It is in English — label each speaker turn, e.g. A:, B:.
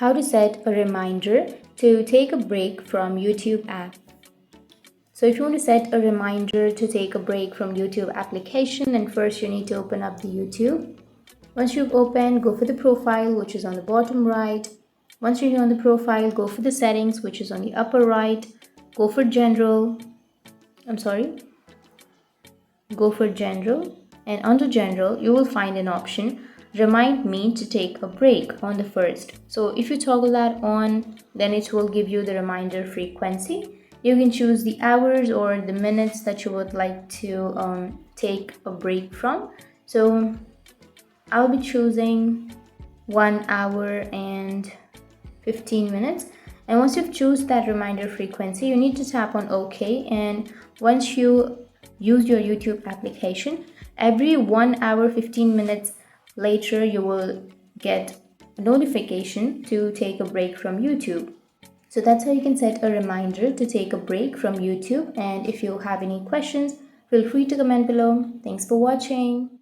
A: How to set a reminder to take a break from YouTube app. So if you want to set a reminder to take a break from YouTube application, then first you need to open up the YouTube. Once you've opened, go for the profile, which is on the bottom right. Once you're here on the profile, go for the settings, which is on the upper right. Go for general. Go for general, and under general you will find an option remind me to take a break on the first. So if you toggle that on, then it will give you the reminder frequency. You can choose the hours or the minutes that you would like to take a break from. So I'll be choosing 1 hour and 15 minutes. And once you've chosen that reminder frequency, you need to tap on OK. And once you use your YouTube application, every 1 hour 15 minutes later you will get a notification to take a break from YouTube. So that's how you can set a reminder to take a break from YouTube. And if you have any questions, feel free to comment below. Thanks for watching.